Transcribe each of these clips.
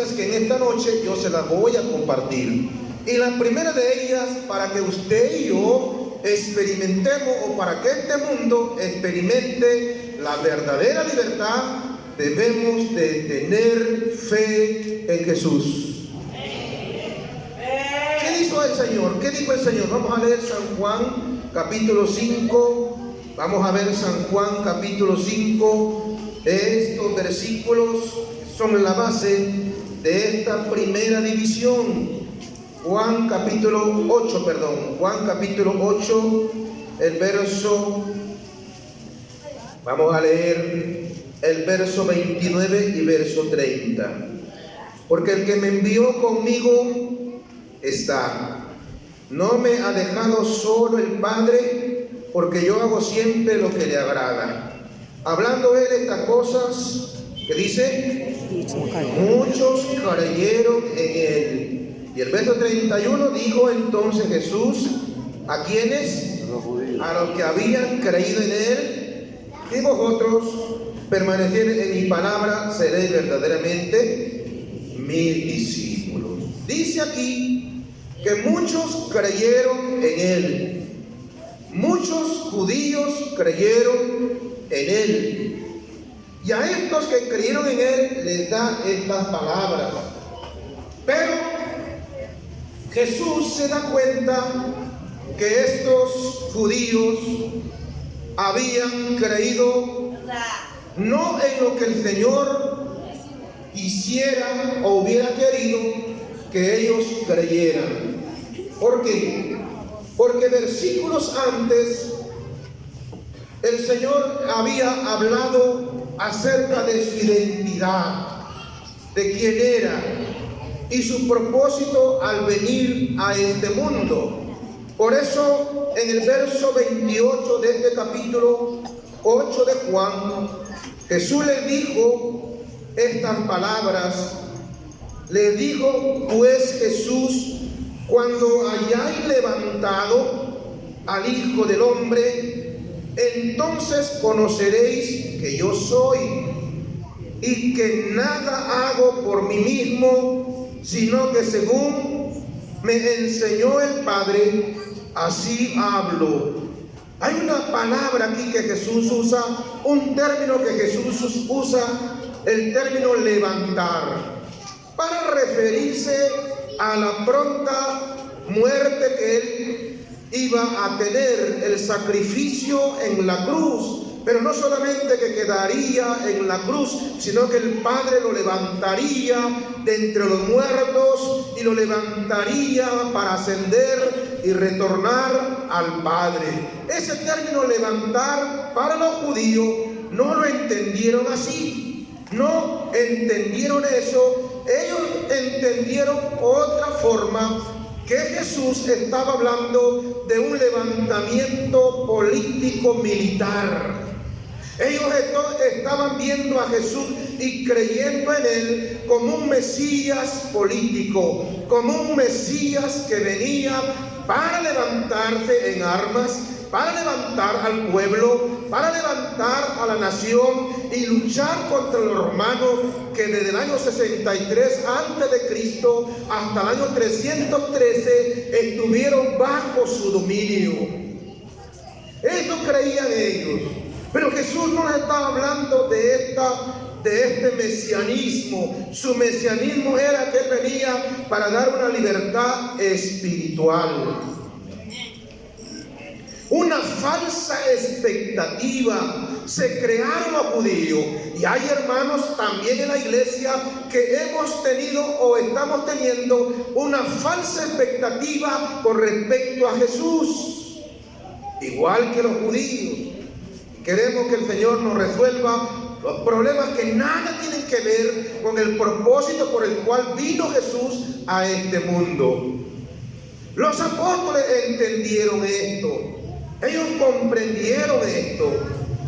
que en esta noche yo se las voy a compartir. Y la primera de ellas, para que usted y yo experimentemos, o para que este mundo experimente la verdadera libertad, debemos de tener fe en Jesús. ¿Qué dijo el Señor? ¿Qué dijo el Señor? Vamos a leer San Juan capítulo 5. Vamos a ver San Juan capítulo 5. Estos versículos son la base de esta primera división. Juan capítulo 8, el verso, vamos a leer el verso 29 y verso 30. Porque el que me envió conmigo está, no me ha dejado solo el Padre, porque yo hago siempre lo que le agrada. Hablando él estas cosas, ¿qué dice? Muchos creyeron en él. Y el verso 31 dijo entonces Jesús, ¿a quiénes? A los que habían creído en él, y vosotros permaneciereis en mi palabra, seréis verdaderamente mis discípulos. Dice aquí que muchos creyeron en él. Muchos judíos creyeron en él. Y a estos que creyeron en él les da estas palabras. Pero Jesús se da cuenta que estos judíos habían creído no en lo que el Señor quisiera o hubiera querido que ellos creyeran. ¿Por qué? Porque versículos antes el Señor había hablado acerca de su identidad, de quién era y su propósito al venir a este mundo. Por eso en el verso 28 de este capítulo 8 de Juan, Jesús les dijo estas palabras. Les dijo pues Jesús: cuando hayáis levantado al Hijo del Hombre, entonces conoceréis que yo soy, y que nada hago por mí mismo, sino que según me enseñó el Padre, así hablo. Hay una palabra aquí que Jesús usa, un término que Jesús usa, el término levantar, para referirse a la pronta muerte que él iba a tener, el sacrificio en la cruz. Pero no solamente que quedaría en la cruz, sino que el Padre lo levantaría de entre los muertos y lo levantaría para ascender y retornar al Padre. Ese término levantar para los judíos no lo entendieron así, no entendieron eso. Ellos entendieron otra forma, que Jesús estaba hablando de un levantamiento político militar. Ellos estaban viendo a Jesús y creyendo en él como un Mesías político, como un Mesías que venía para levantarse en armas, para levantar al pueblo, para levantar a la nación y luchar contra los romanos que desde el año 63 antes de Cristo hasta el año 313 estuvieron bajo su dominio. Eso creían ellos. Pero Jesús no les estaba hablando de este mesianismo. Su mesianismo era que él venía para dar una libertad espiritual. Una falsa expectativa se crearon los judíos, y hay hermanos también en la iglesia que hemos tenido o estamos teniendo una falsa expectativa con respecto a Jesús, igual que los judíos. Queremos que el Señor nos resuelva los problemas que nada tienen que ver con el propósito por el cual vino Jesús a este mundo. Los apóstoles entendieron esto. Ellos comprendieron esto.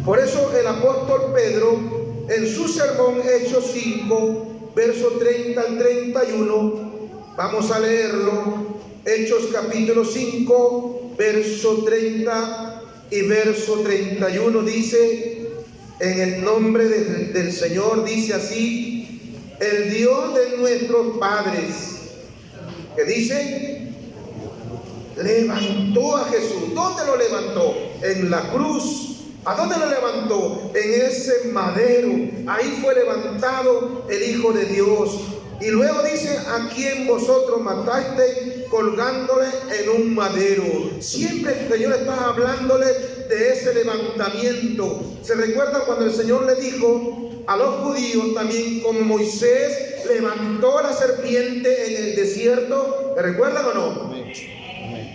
Por eso el apóstol Pedro, en su sermón Hechos 5, verso 30 al 31, vamos a leerlo. Hechos capítulo 5, verso 30 y verso 31 dice: en el nombre del Señor, dice así: el Dios de nuestros padres, que dice, levantó a Jesús. ¿Dónde lo levantó? En la cruz. ¿A dónde lo levantó? En ese madero. Ahí fue levantado el Hijo de Dios. Y luego dice, a quien vosotros matasteis colgándole en un madero. Siempre el Señor está hablándole de ese levantamiento. ¿Se recuerdan cuando el Señor le dijo a los judíos también, como Moisés levantó la serpiente en el desierto? ¿Se recuerdan o no?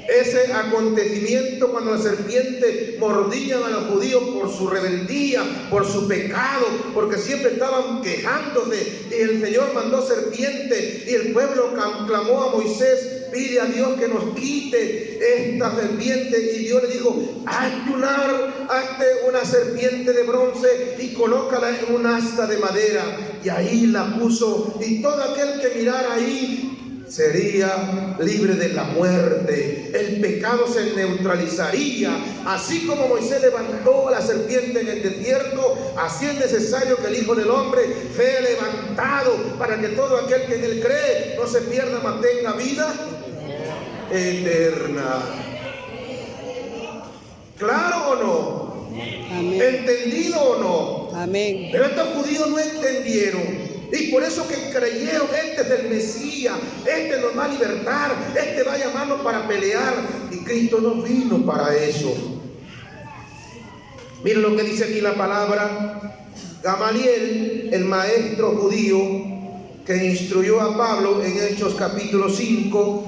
Ese acontecimiento cuando la serpiente mordía a los judíos por su rebeldía, por su pecado, porque siempre estaban quejándose, y el Señor mandó serpiente y el pueblo clamó a Moisés, pide a Dios que nos quite esta serpiente, y Dios le dijo, hazte una serpiente de bronce y colócala en un asta de madera, y ahí la puso, y todo aquel que mirara ahí sería libre de la muerte. El pecado se neutralizaría. Así como Moisés levantó a la serpiente en el desierto, así es necesario que el Hijo del Hombre sea levantado para que todo aquel que en él cree no se pierda, mas tenga vida eterna. ¿Claro o no? Amén. ¿Entendido o no? Amén. Pero estos judíos no entendieron. Y por eso que creyeron, este es el Mesías, este nos va a libertar, este va a llamarnos para pelear. Y Cristo no vino para eso. Miren lo que dice aquí la palabra. Gamaliel, el maestro judío que instruyó a Pablo en Hechos capítulo 5,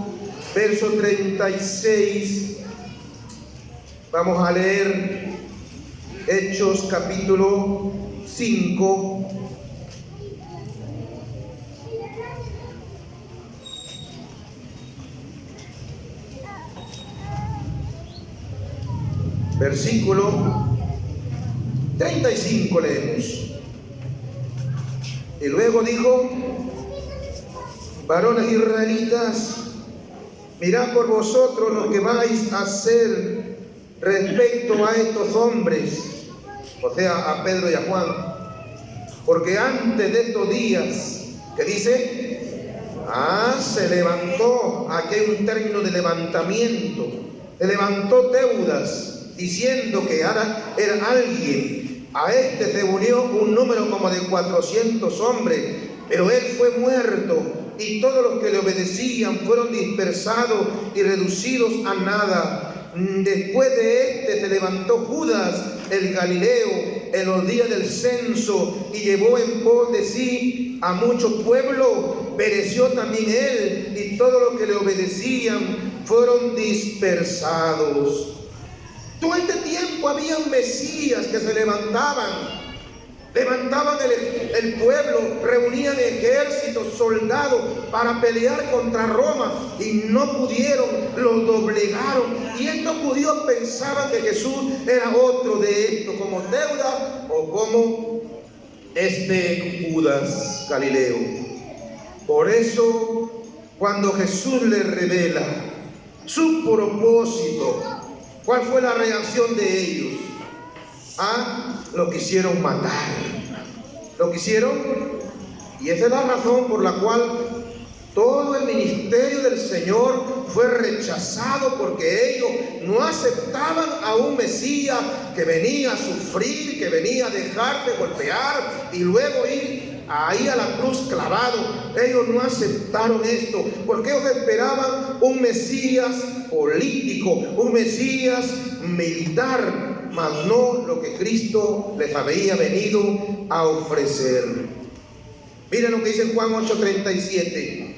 verso 36. Vamos a leer Hechos capítulo 5. Versículo 35 leemos. Y luego dijo, varones israelitas, mirad por vosotros lo que vais a hacer respecto a estos hombres, o sea, a Pedro y a Juan, porque antes de estos días, ¿qué dice? Se levantó, aquí hay un término de levantamiento, se levantó Teudas, diciendo que era alguien. A este se unió un número como de 400 hombres, pero él fue muerto, y todos los que le obedecían fueron dispersados y reducidos a nada. Después de este se levantó Judas el Galileo en los días del censo y llevó en pos de sí a mucho pueblo. Pereció también él, y todos los que le obedecían fueron dispersados. Todo este tiempo habían mesías que se levantaban el pueblo, reunían ejércitos, soldados para pelear contra Roma, y no pudieron, los doblegaron. Y estos judíos pensaban que Jesús era otro de estos, como Teudas o como Judas Galileo. Por eso, cuando Jesús les revela su propósito, ¿cuál fue la reacción de ellos? Lo quisieron matar. Lo quisieron. Y esa es la razón por la cual todo el ministerio del Señor fue rechazado, porque ellos no aceptaban a un Mesías que venía a sufrir, que venía a dejarse golpear y luego ir ahí a la cruz clavado. Ellos no aceptaron esto, porque ellos esperaban un Mesías político, un Mesías militar, mas no lo que Cristo les había venido a ofrecer. Miren lo que dice en Juan 8:37.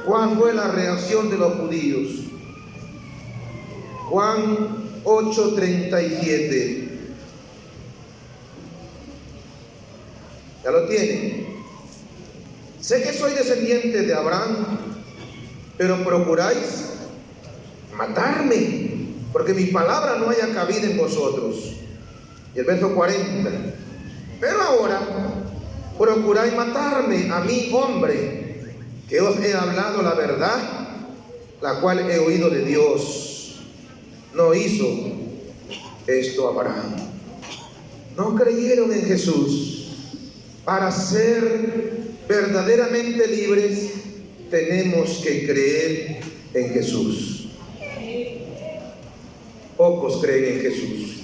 ¿Cuál fue la reacción de los judíos? Juan 8:37. ¿Ya lo tienen? Sé que soy descendiente de Abraham, pero procuráis matarme, porque mi palabra no haya cabida en vosotros. Y el verso 40. Pero ahora procuráis matarme a mí, hombre, que os he hablado la verdad, la cual he oído de Dios. No hizo esto Abraham. No creyeron en Jesús para ser verdaderamente libres, tenemos que creer en Jesús. Pocos creen en Jesús.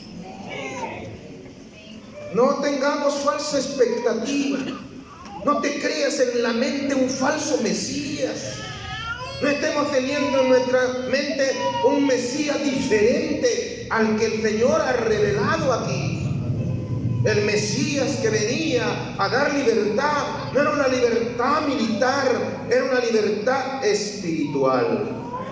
No tengamos falsa expectativa. No te creas en la mente un falso Mesías. No estemos teniendo en nuestra mente un Mesías diferente al que el Señor ha revelado aquí. El Mesías que venía a dar libertad no era una libertad militar, era una libertad espiritual.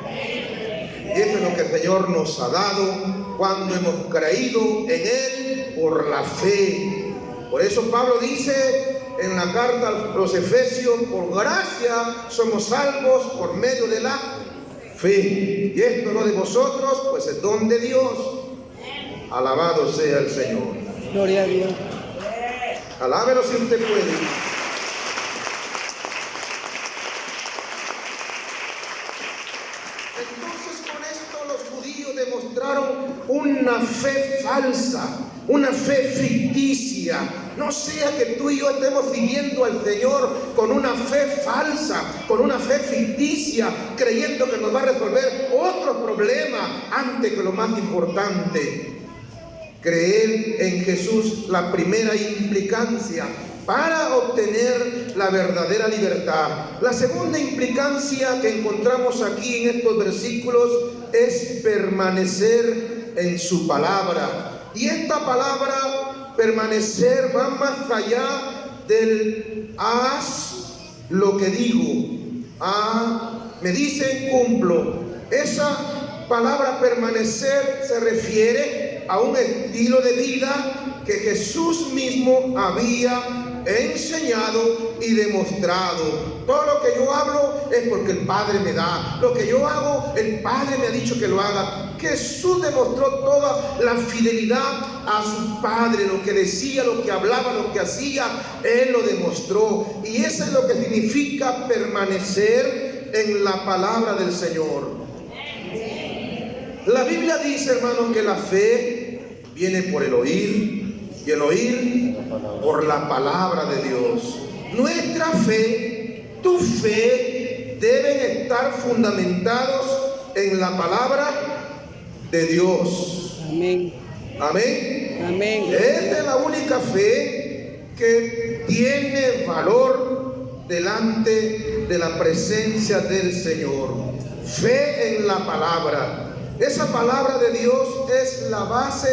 Y eso es lo que el Señor nos ha dado cuando hemos creído en Él por la fe. Por eso Pablo dice en la carta a los Efesios: por gracia somos salvos por medio de la fe. Y esto no de vosotros, pues es don de Dios. Alabado sea el Señor. Gloria a Dios. Alábelo si usted puede. Entonces con esto los judíos demostraron una fe falsa, una fe ficticia. No sea que tú y yo estemos siguiendo al Señor con una fe falsa, con una fe ficticia, creyendo que nos va a resolver otro problema antes que lo más importante. Creer en Jesús, la primera implicancia para obtener la verdadera libertad. La segunda implicancia que encontramos aquí en estos versículos es permanecer en su palabra. Y esta palabra, permanecer, va más allá del haz lo que digo. Me dicen, cumplo. Esa palabra permanecer se refiere a un estilo de vida que Jesús mismo había enseñado y demostrado. Todo lo que yo hablo es porque el Padre me da. Lo que yo hago, el Padre me ha dicho que lo haga. Jesús demostró toda la fidelidad a su Padre. Lo que decía, lo que hablaba, lo que hacía, Él lo demostró. Y eso es lo que significa permanecer en la palabra del Señor. La Biblia dice, hermanos, que la fe viene por el oír y el oír por la palabra de Dios. Nuestra fe, tu fe, deben estar fundamentados en la palabra de Dios. Amén. Amén. Amén. Esta es la única fe que tiene valor delante de la presencia del Señor. Fe en la palabra. Esa palabra de Dios es la base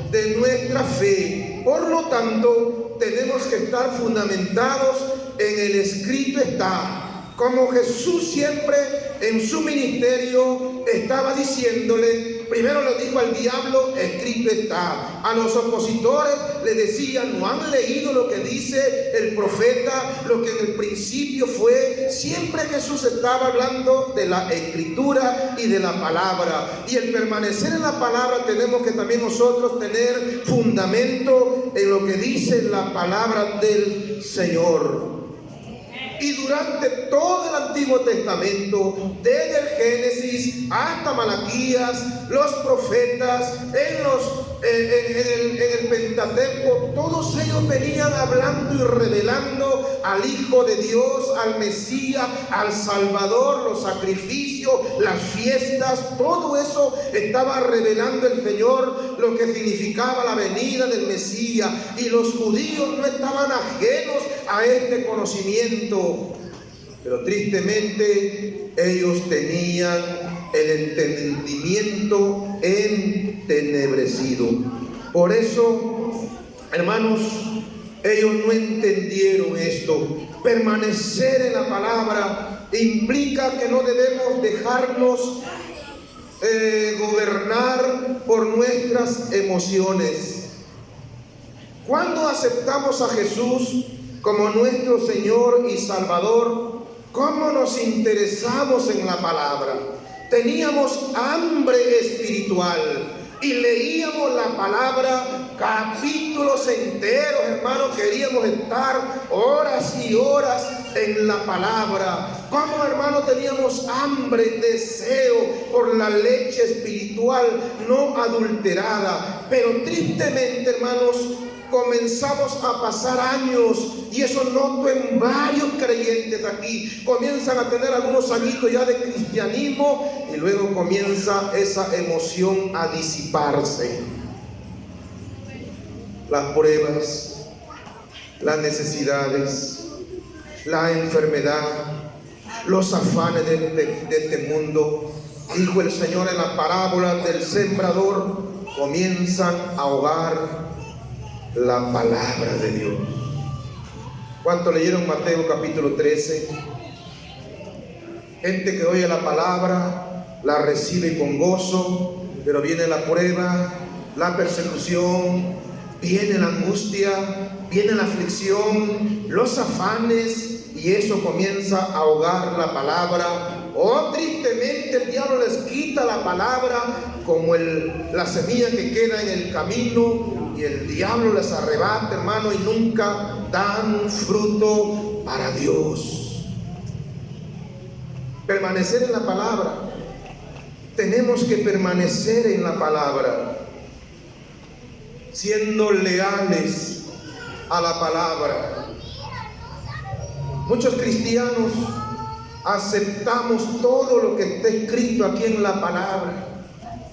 de nuestra fe. Por lo tanto, tenemos que estar fundamentados en el escrito está. Como Jesús siempre en su ministerio estaba diciéndole, primero le dijo al diablo, escrito está. A los opositores le decían, ¿no han leído lo que dice el profeta? Lo que en el principio fue. Siempre Jesús estaba hablando de la escritura y de la palabra. Y el permanecer en la palabra tenemos que también nosotros tener fundamento en lo que dice la palabra del Señor. Y durante todo el Antiguo Testamento, desde el Génesis hasta Malaquías, los profetas, en el Pentateuco, todos ellos venían hablando y revelando al Hijo de Dios, al Mesías, al Salvador, los sacrificios, las fiestas, todo eso estaba revelando el Señor, lo que significaba la venida del Mesías. Y los judíos no estaban ajenos a este conocimiento, pero tristemente ellos tenían el entendimiento entenebrecido. Por eso, hermanos, ellos no entendieron esto. Permanecer en la palabra implica que no debemos dejarnos gobernar por nuestras emociones. Cuando aceptamos a Jesús como nuestro Señor y Salvador, ¿cómo nos interesamos en la palabra? Teníamos hambre espiritual y leíamos la palabra capítulos enteros, hermanos. Queríamos estar horas y horas en la palabra. Como, hermanos, teníamos hambre, deseo por la leche espiritual no adulterada. Pero tristemente, hermanos, comenzamos a pasar años, y eso noto en varios creyentes aquí, comienzan a tener algunos añitos ya de cristianismo, y luego comienza esa emoción a disiparse. Las pruebas, las necesidades, la enfermedad, los afanes de este mundo, dijo el Señor en la parábola del sembrador, comienzan a ahogar la palabra de Dios. ¿Cuánto leyeron Mateo capítulo 13? Gente que oye la palabra, la recibe con gozo, pero viene la prueba, la persecución, viene la angustia, viene la aflicción, los afanes, y eso comienza a ahogar la palabra. Oh, tristemente el diablo les quita la palabra como la semilla que queda en el camino, y el diablo les arrebata, hermano, y nunca dan fruto para Dios. Permanecer en la palabra. Tenemos que permanecer en la palabra, siendo leales a la palabra. Muchos cristianos aceptamos todo lo que está escrito aquí en la palabra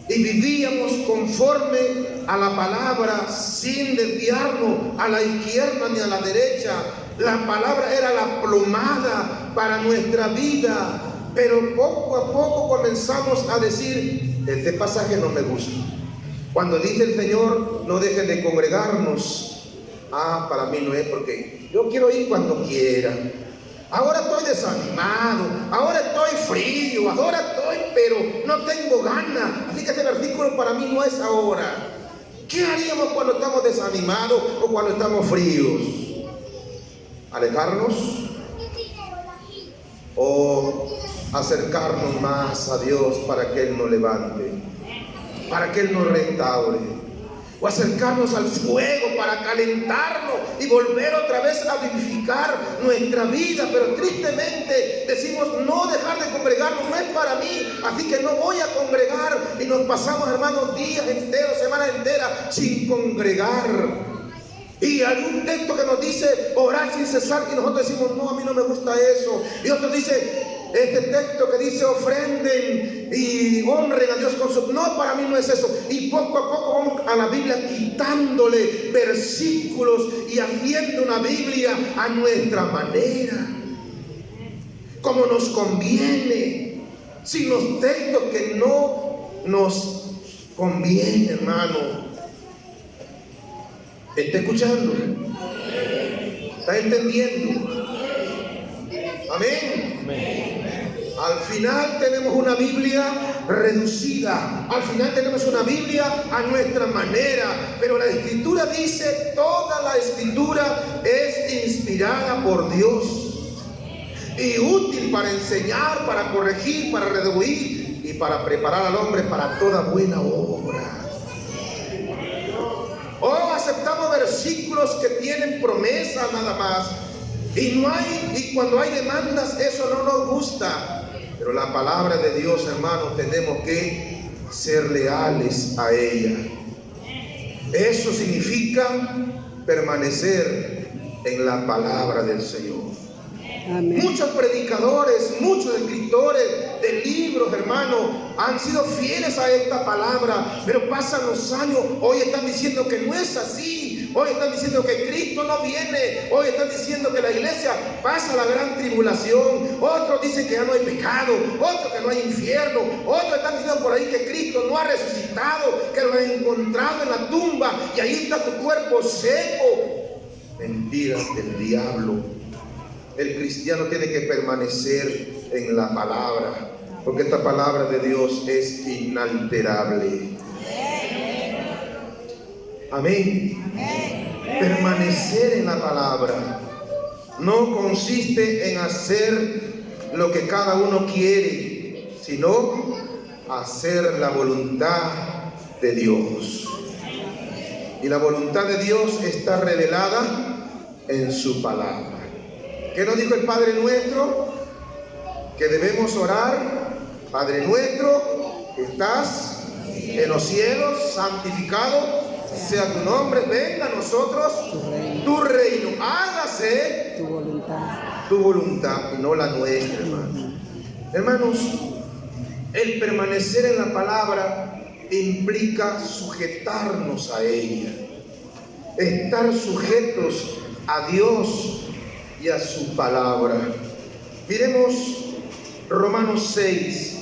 y vivíamos conforme a la palabra, sin desviarnos a la izquierda ni a la derecha. La palabra era la plomada para nuestra vida, pero poco a poco comenzamos a decir: este pasaje no me gusta. Cuando dice el Señor, no dejen de congregarnos, para mí no es, porque yo quiero ir cuando quiera. Ahora estoy desanimado, ahora estoy frío, ahora estoy, pero no tengo ganas. Así que ese versículo para mí no es ahora. ¿Qué haríamos cuando estamos desanimados o cuando estamos fríos? ¿Alejarnos? ¿O acercarnos más a Dios para que Él nos levante, para que Él nos restaure? ¿O acercarnos al fuego para calentarnos y volver otra vez a vivificar nuestra vida? Pero tristemente decimos: no, dejar de congregarnos no es para mí, así que no voy a congregar, y nos pasamos, hermanos, días enteros, semanas enteras sin congregar. Y algún texto que nos dice orar sin cesar, y nosotros decimos: no, a mí no me gusta eso. Y otro dice, este texto que dice ofrenden y honren a Dios con su... No, para mí no es eso. Y poco a poco vamos a la Biblia quitándole versículos y haciendo una Biblia a nuestra manera, como nos conviene, sin los textos que no nos conviene, hermano. ¿Está escuchando? ¿Está entendiendo? Amén. Al final tenemos una Biblia reducida, al final tenemos una Biblia a nuestra manera, pero la Escritura dice: toda la Escritura es inspirada por Dios y útil para enseñar, para corregir, para redarguir y para preparar al hombre para toda buena obra. Aceptamos versículos que tienen promesas nada más, y cuando hay demandas, eso no nos gusta. Pero la palabra de Dios, hermanos, tenemos que ser leales a ella. Eso significa permanecer en la palabra del Señor. Amén. Muchos predicadores, muchos escritores de libros, hermanos, han sido fieles a esta palabra, pero pasan los años, hoy están diciendo que no es así, hoy están diciendo que Cristo no viene, hoy están diciendo que la iglesia pasa la gran tribulación, otros dicen que ya no hay pecado, otros que no hay infierno, otros están diciendo por ahí que Cristo no ha resucitado, que lo han encontrado en la tumba y ahí está tu cuerpo seco. Mentiras del diablo. El cristiano tiene que permanecer en la palabra, porque esta palabra de Dios es inalterable. Amén. Permanecer en la palabra no consiste en hacer lo que cada uno quiere, sino hacer la voluntad de Dios. Y la voluntad de Dios está revelada en su palabra. ¿Qué nos dijo el Padre nuestro? Que debemos orar: Padre nuestro que estás en los cielos, santificado sea tu nombre, venga a nosotros tu reino, hágase tu voluntad y no la nuestra, hermanos. Hermanos, el permanecer en la palabra implica sujetarnos a ella, estar sujetos a Dios y a su palabra. Miremos Romanos 6,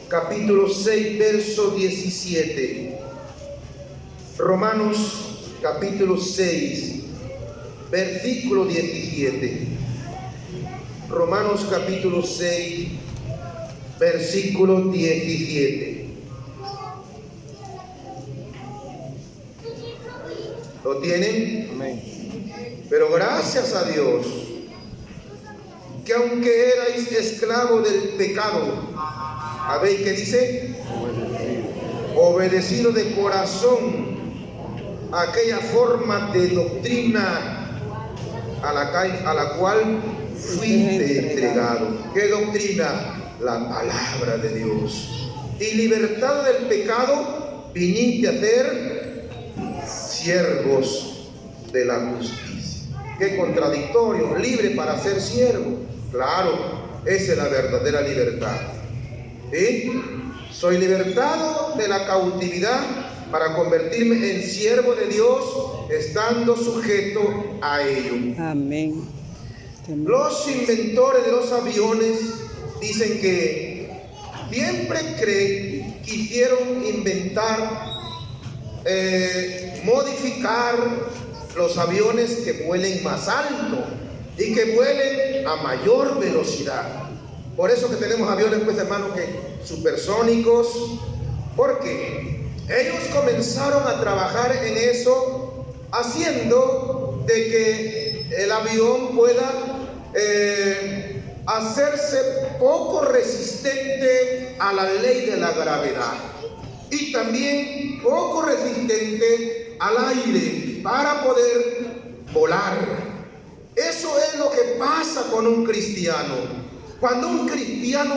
capítulo 6, verso 17. Romanos capítulo 6, versículo 17. Romanos capítulo 6, versículo 17. ¿Lo tienen? Amén. Pero gracias a Dios, que aunque erais esclavos del pecado, ¿habéis qué dice? Obedecido de corazón a aquella forma de doctrina a la cual fuiste entregado. ¿Qué doctrina? La palabra de Dios. Y libertad del pecado, viniste a ser siervos de la justicia. Qué contradictorio, libre para ser siervo. Claro, esa es la verdadera libertad. ¿Sí? Soy libertado de la cautividad para convertirme en siervo de Dios, estando sujeto a ello. Amén. Los inventores de los aviones dicen que siempre quisieron inventar, modificar los aviones que vuelen más alto y que vuelen a mayor velocidad. Por eso que tenemos aviones, pues, hermanos, que supersónicos, porque ellos comenzaron a trabajar en eso, haciendo de que el avión pueda hacerse poco resistente a la ley de la gravedad y también poco resistente al aire para poder volar. Eso es lo que pasa con un cristiano. Cuando un cristiano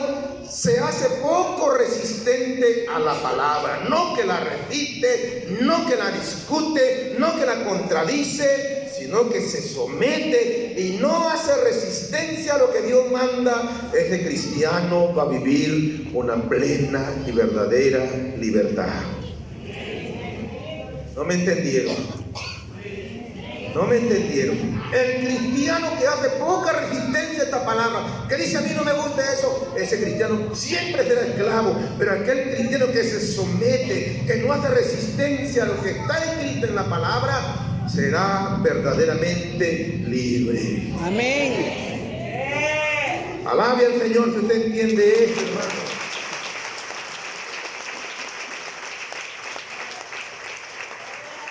se hace poco resistente a la palabra, no que la resiste, no que la discute, no que la contradice, sino que se somete y no hace resistencia a lo que Dios manda, ese cristiano va a vivir una plena y verdadera libertad. ¿No me entendieron? No me entendieron. El cristiano que hace poca resistencia a esta palabra, que dice a mí no me gusta eso, ese cristiano siempre será esclavo. Pero aquel cristiano que se somete, que no hace resistencia a lo que está escrito en la palabra, será verdaderamente libre. Amén. Alabe al Señor si usted entiende esto, hermano.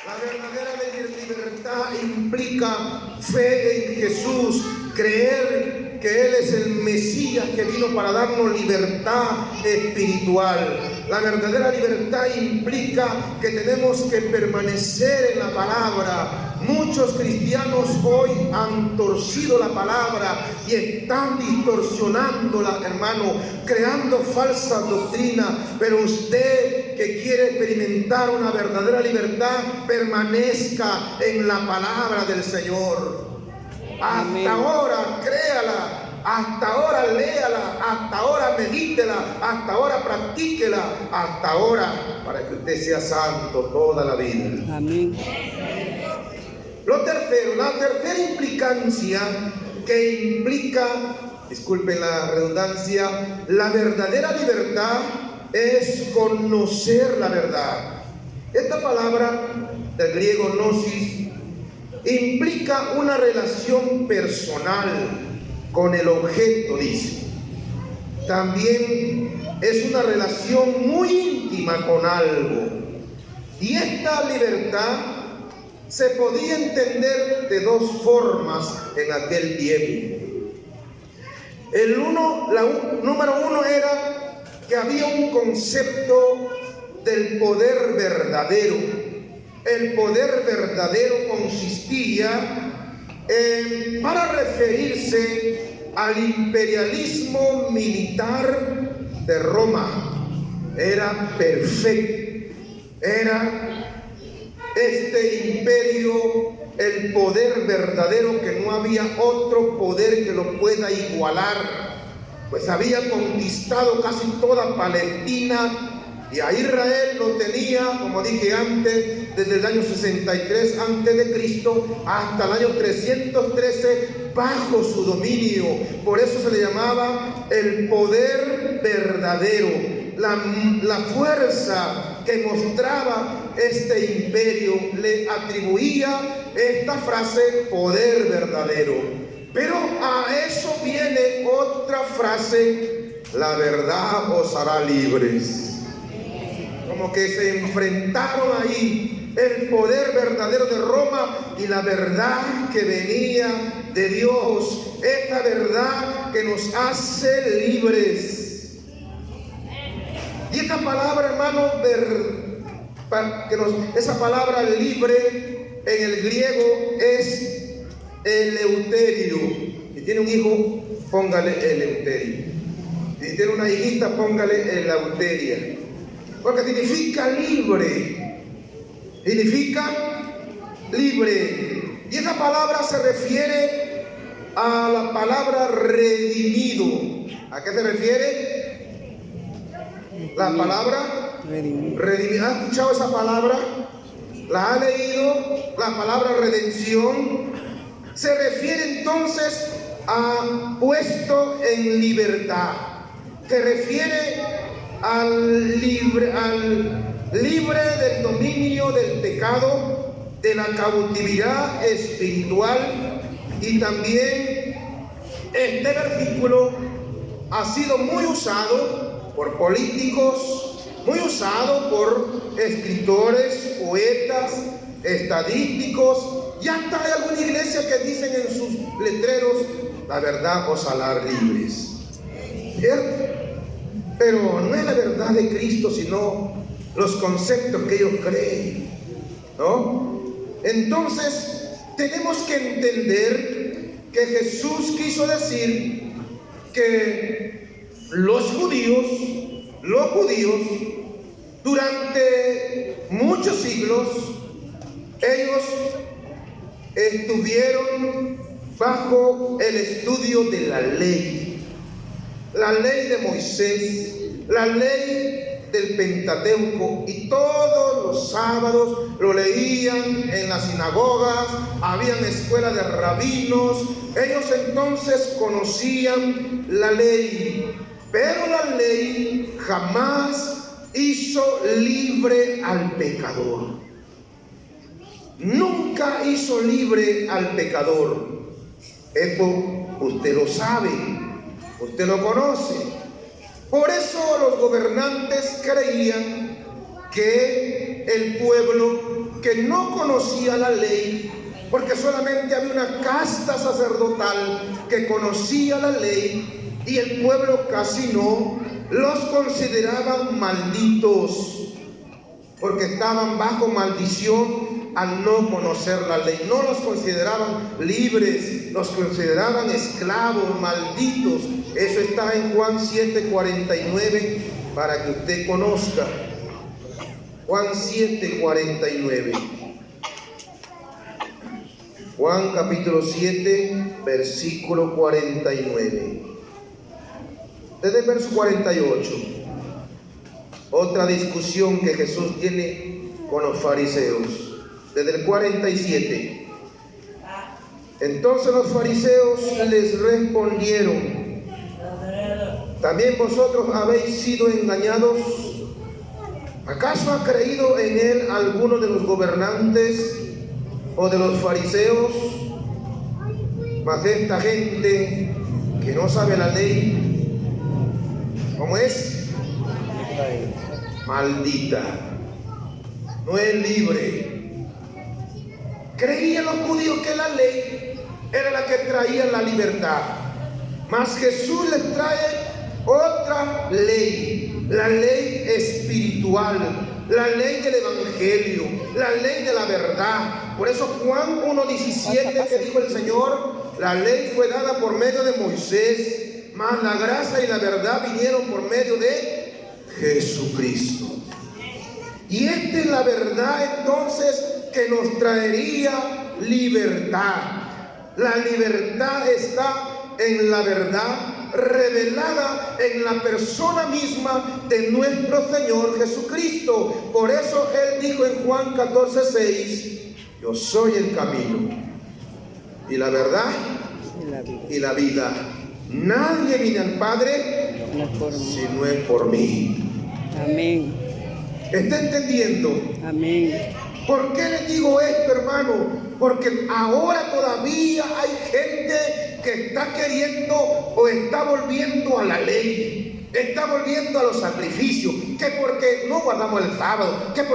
La verdadera libertad implica fe en Jesús, creer que Él es el Mesías que vino para darnos libertad espiritual. La verdadera libertad implica que tenemos que permanecer en la palabra. Muchos cristianos hoy han torcido la palabra y están distorsionándola, hermano, creando falsa doctrina. Pero usted que quiere experimentar una verdadera libertad, permanezca en la palabra del Señor. Amén. Hasta ahora créala, hasta ahora léala, hasta ahora medítela, hasta ahora practíquela, hasta ahora, para que usted sea santo toda la vida. Amén. Lo tercero, la tercera implicancia que implica, disculpen la redundancia, la verdadera libertad es conocer la verdad. Esta palabra del griego gnosis implica una relación personal con el objeto, dice. También es una relación muy íntima con algo. Y esta libertad se podía entender de dos formas en aquel tiempo. Número uno era que había un concepto del poder verdadero. El poder verdadero consistía para referirse al imperialismo militar de Roma. Era perfecto, era este imperio el poder verdadero, que no había otro poder que lo pueda igualar, pues había conquistado casi toda Palestina, y a Israel lo tenía, como dije antes, desde el año 63 antes de Cristo hasta el año 313 bajo su dominio. Por eso se le llamaba el poder verdadero, la fuerza que mostraba este imperio. Le atribuía esta frase, poder verdadero. Pero a eso viene otra frase: la verdad os hará libres. Como que se enfrentaron ahí el poder verdadero de Roma y la verdad que venía de Dios, esta verdad que nos hace libres. Y esta palabra, hermano, esa palabra libre en el griego es eleuterio. Si tiene un hijo, póngale eleuterio. Si tiene una hijita, póngale eleuteria. Porque significa libre. Significa libre. Y esa palabra se refiere a la palabra redimido. ¿A qué se refiere? La palabra redimido. ¿Ha escuchado esa palabra? ¿La ha leído? La palabra redención se refiere entonces a puesto en libertad. Se refiere al libre del dominio del pecado, de la cautividad espiritual. Y también este versículo ha sido muy usado por políticos, muy usado por escritores, poetas, estadísticos, y hasta hay alguna iglesia que dicen en sus letreros: la verdad os hará libres. ¿Cierto? Pero no es la verdad de Cristo, sino los conceptos que ellos creen, ¿no? Entonces tenemos que entender que Jesús quiso decir que los judíos durante muchos siglos, ellos estuvieron bajo el estudio de la ley de Moisés, la ley del Pentateuco, y todos los sábados lo leían en las sinagogas, habían escuelas de rabinos. Ellos entonces conocían la ley, pero la ley jamás hizo libre al pecador. Nunca hizo libre al pecador. Esto usted lo sabe, usted lo conoce. Por eso los gobernantes creían que el pueblo que no conocía la ley, porque solamente había una casta sacerdotal que conocía la ley y el pueblo casi no, los consideraban malditos, porque estaban bajo maldición al no conocer la ley. No los consideraban libres, los consideraban esclavos, malditos. Eso está en Juan 7:49, para que usted conozca. Juan 7:49. Juan capítulo 7, versículo 49. Desde el verso 48. Otra discusión que Jesús tiene con los fariseos. Desde el 47. Entonces los fariseos les respondieron: ¿también vosotros habéis sido engañados? ¿Acaso ha creído en él alguno de los gobernantes o de los fariseos? Mas esta gente que no sabe la ley, ¿cómo es? Maldita. No es libre. Creían los judíos que la ley era la que traía la libertad. Mas Jesús les trae otra ley, la ley espiritual, la ley del evangelio, la ley de la verdad. Por eso Juan 1:17, que dijo el Señor: la ley fue dada por medio de Moisés, mas la gracia y la verdad vinieron por medio de Jesucristo. Y esta es la verdad entonces que nos traería libertad. La libertad está en la verdad revelada en la persona misma de nuestro Señor Jesucristo. Por eso Él dijo en Juan 14:6, yo soy el camino y la verdad y la vida. Nadie viene al Padre si no es por mí. Amén. ¿Está entendiendo? Amén. ¿Por qué les digo esto, hermano? Porque ahora todavía hay gente que está queriendo o está volviendo a la ley, está volviendo a los sacrificios, que porque no guardamos el sábado, que